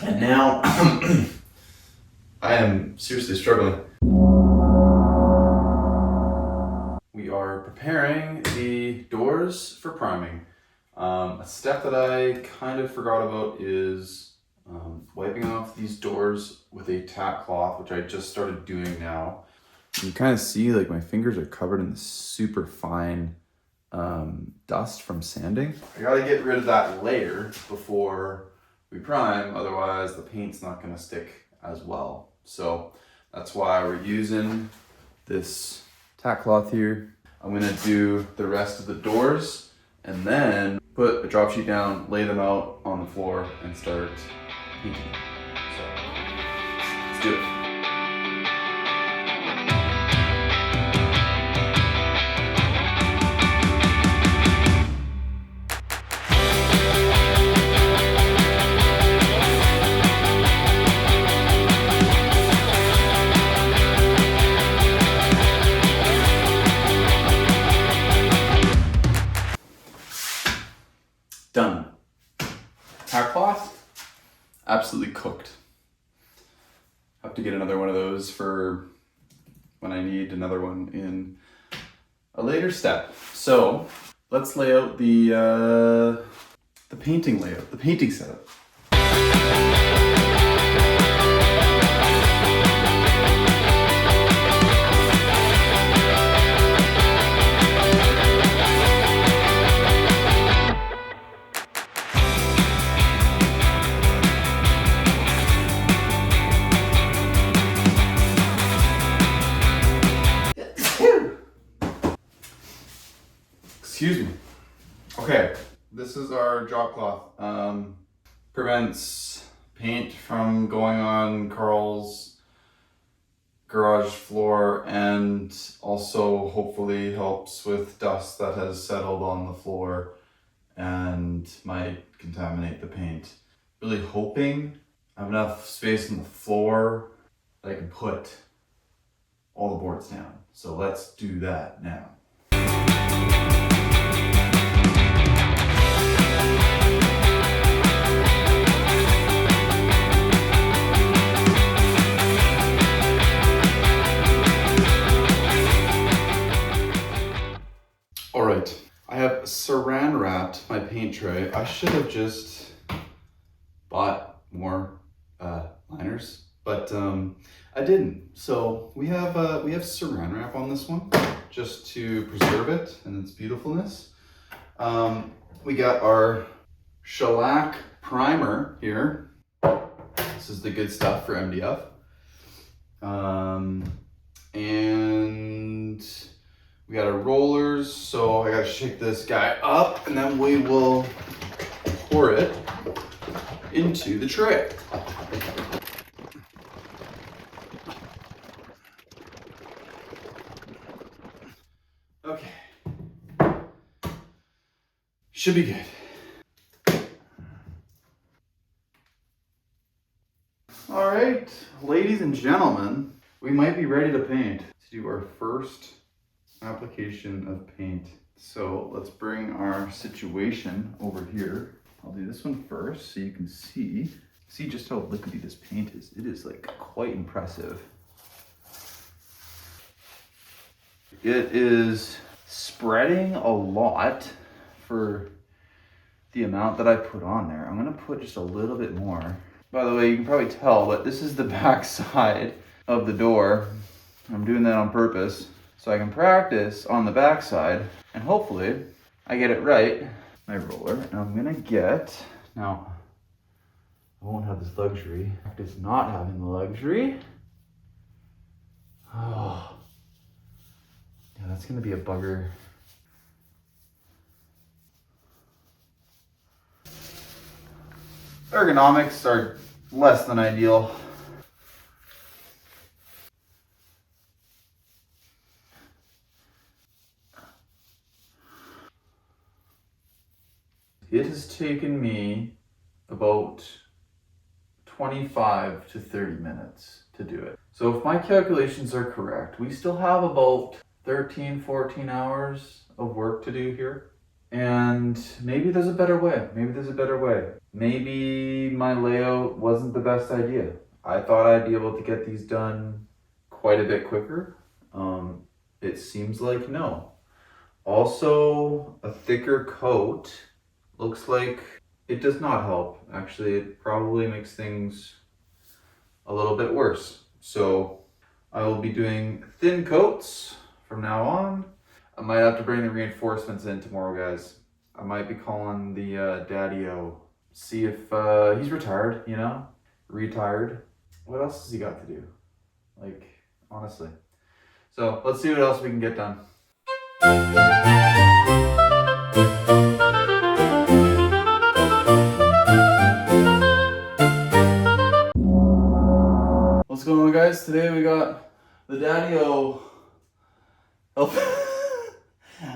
And now I am seriously struggling. We are preparing the doors for priming. A step that I kind of forgot about is wiping off these doors with a tack cloth, which I just started doing now. You kind of see like my fingers are covered in this super fine dust from sanding. I gotta get rid of that layer before we prime, otherwise the paint's not gonna stick as well. So that's why we're using this tack cloth here. I'm gonna do the rest of the doors and then put a drop sheet down, lay them out on the floor and start painting. So let's do it. Done. Tack cloth, absolutely cooked. Have to get another one of those for when I need another one in a later step. So let's lay out the painting layout, the painting setup. Excuse me. Okay, this is our drop cloth. Prevents paint from going on Carl's garage floor and also hopefully helps with dust that has settled on the floor and might contaminate the paint. Really hoping I have enough space on the floor that I can put all the boards down. So let's do that now. All right, I have saran wrapped my paint tray. I should have just bought more liners, but I didn't. So we have saran wrap on this one just to preserve it and its beautifulness. We got our shellac primer here. This is the good stuff for MDF. And we got our rollers, so I gotta shake this guy up and then we will pour it into the tray. Okay. Should be good. All right, ladies and gentlemen, we might be ready to paint. Let's do our first application of paint. So let's bring our situation over here. I'll do this one first so you can see just how liquidy this paint is. It is like quite impressive. It is spreading a lot for the amount that I put on there. I'm gonna put just a little bit more. By the way, you can probably tell, but this is the back side of the door. I'm doing that on purpose so I can practice on the back side and hopefully I get it right. My roller, and I'm gonna get, now I won't have this luxury. Practice not having the luxury. Oh, yeah, that's gonna be a bugger. Ergonomics are less than ideal. It has taken me about 25 to 30 minutes to do it. So if my calculations are correct, we still have about 13, 14 hours of work to do here And maybe there's a better way. Maybe my layout wasn't the best idea. I thought I'd be able to get these done quite a bit quicker. It seems like no. Also, a thicker coat looks like it does not help. Actually, it probably makes things a little bit worse. So I will be doing thin coats from now on. I might have to bring the reinforcements in tomorrow, guys. I might be calling the Daddy-O. See if he's retired, you know? Retired. What else has he got to do? Like, honestly. So let's see what else we can get done. What's going on, guys? Today we got the Daddy-O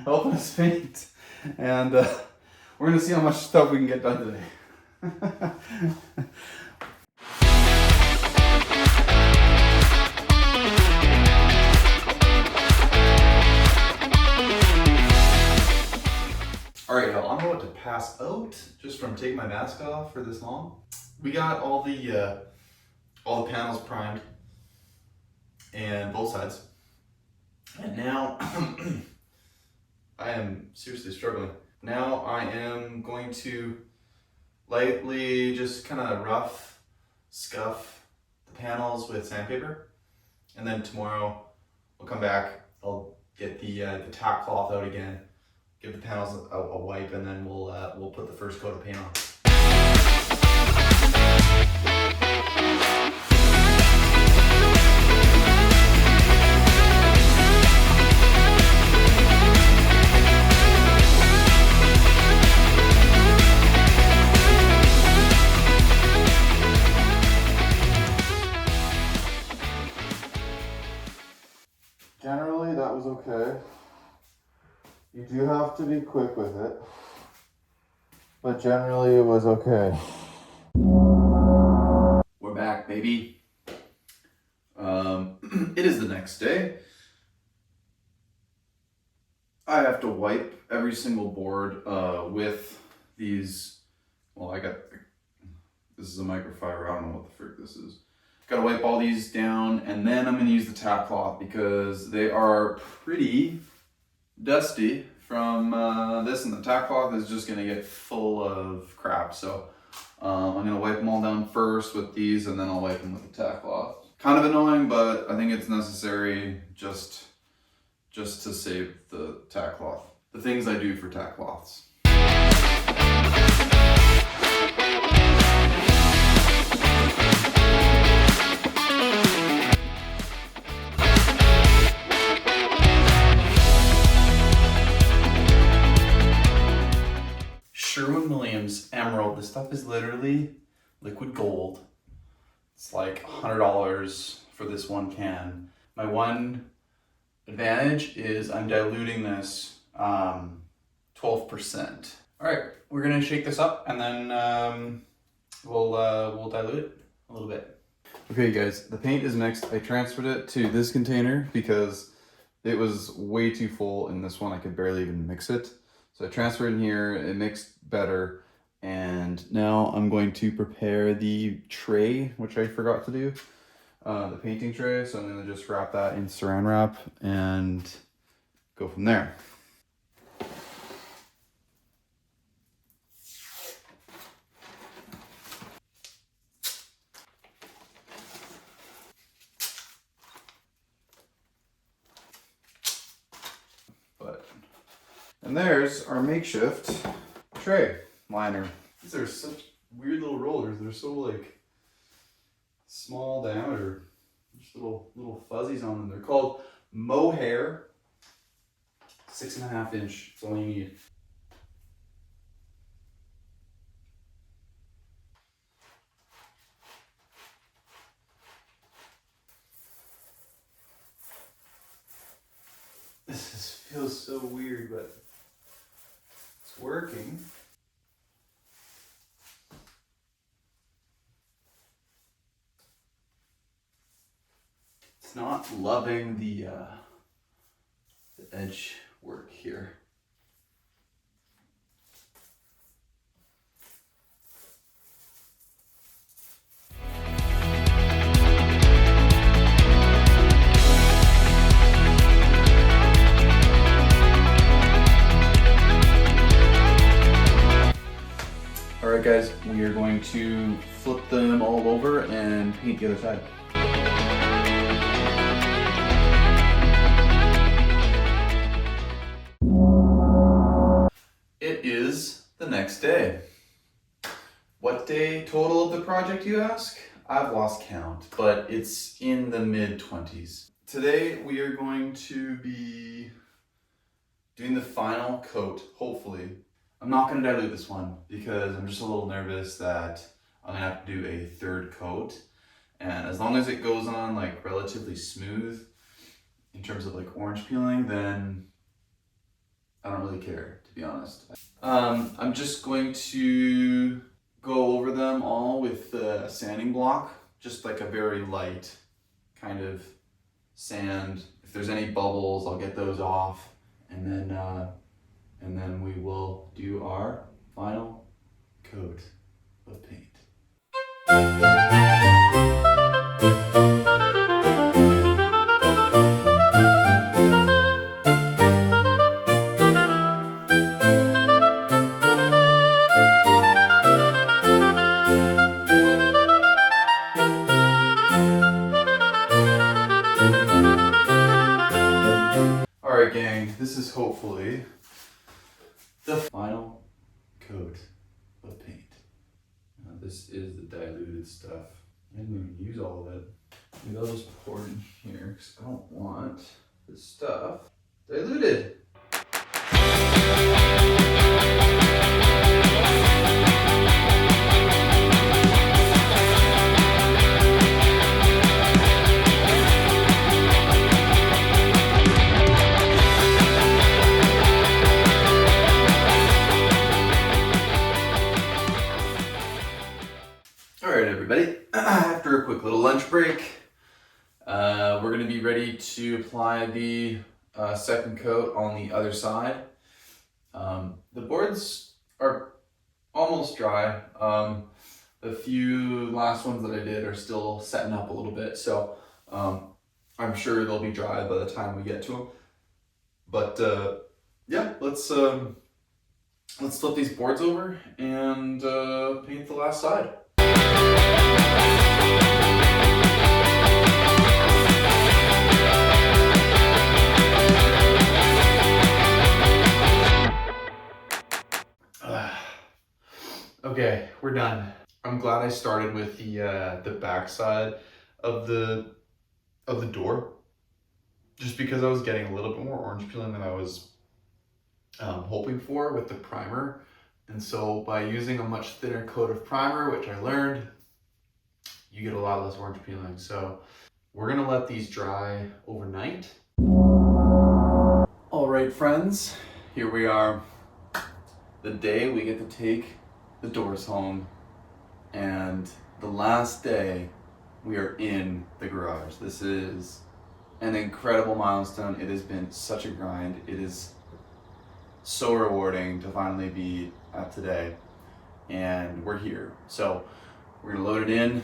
helping us paint, and we're gonna see how much stuff we can get done today. Alright, y'all, I'm about to pass out just from taking my mask off for this long. We got all the panels primed and both sides. And now I am seriously struggling. Now I am going to lightly just kind of rough scuff the panels with sandpaper. And then tomorrow we'll come back, I'll get the tack cloth out again, give the panels a wipe, and then we'll put the first coat of paint on. Generally, that was okay. You do have to be quick with it, but generally it was okay. We're back, baby. It is the next day. I have to wipe every single board with these, well, this is a microfiber, I don't know what the frick this is. Gotta wipe all these down, and then I'm gonna use the tack cloth because they are pretty dusty from this, and the tack cloth is just gonna get full of crap. So I'm gonna wipe them all down first with these, and then I'll wipe them with the tack cloth. Kind of annoying, but I think it's necessary just to save the tack cloth. The things I do for tack cloths. Sherwin-Williams Emerald. This stuff is literally liquid gold. It's like $100 for this one can. My one advantage is I'm diluting this 12%. All right, we're gonna shake this up, and then we'll dilute it a little bit. Okay, guys, the paint is mixed. I transferred it to this container because it was way too full in this one. I could barely even mix it. So I transferred in here, it mixed better, and now I'm going to prepare the tray, which I forgot to do, the painting tray. So I'm gonna just wrap that in saran wrap and go from there. And there's our makeshift tray liner. These are such weird little rollers. They're so like small diameter. Just little fuzzies on them. They're called mohair. 6.5 inch. That's all you need. This feels so weird, but it's working. It's not loving the edge work here. going to flip them all over and paint the other side. It is the next day. What day total of the project, you ask? I've lost count, but it's in the mid-20s. Today we are going to be doing the final coat, hopefully. I'm not going to dilute this one because I'm just a little nervous that I'm going to have to do a third coat. And as long as it goes on like relatively smooth in terms of like orange peeling, then I don't really care, to be honest. I'm just going to go over them all with a sanding block, just like a very light kind of sand. If there's any bubbles, I'll get those off, and then we will do our final coat of paint. Alright gang, this is hopefully the final coat of paint. Now this is the diluted stuff. I didn't even use all of it. Maybe I'll just pour it in here because I don't want this stuff diluted. Alright everybody, after a quick little lunch break, we're going to be ready to apply the second coat on the other side. The boards are almost dry. The few last ones that I did are still setting up a little bit, so I'm sure they'll be dry by the time we get to them. But yeah, let's flip these boards over and paint the last side. Okay, we're done. I'm glad I started with the back side of the door, just because I was getting a little bit more orange peeling than I was hoping for with the primer. And so by using a much thinner coat of primer, which I learned, you get a lot less orange peeling. So we're gonna let these dry overnight. All right, friends, here we are. The day we get to take the doors home, and the last day we are in the garage. This is an incredible milestone. It has been such a grind. It is so rewarding to finally be at today, and we're here. So we're gonna load it in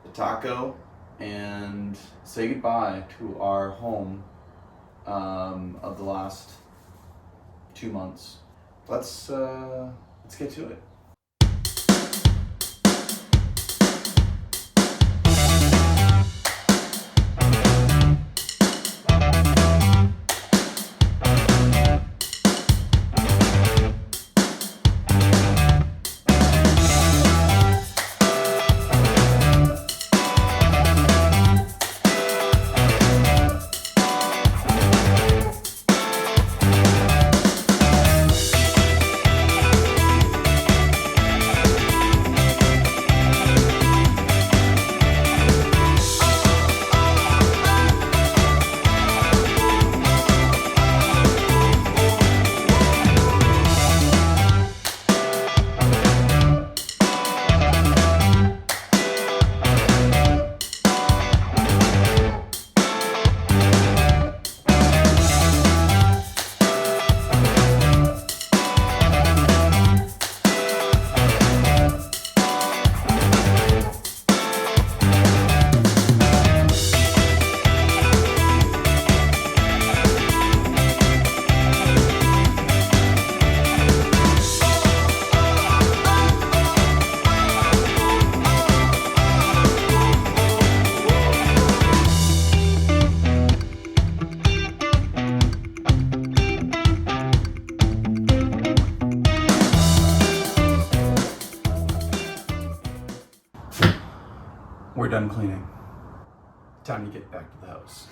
the taco and say goodbye to our home of the last 2 months. Let's get to it. We're done cleaning. Time to get back to the house.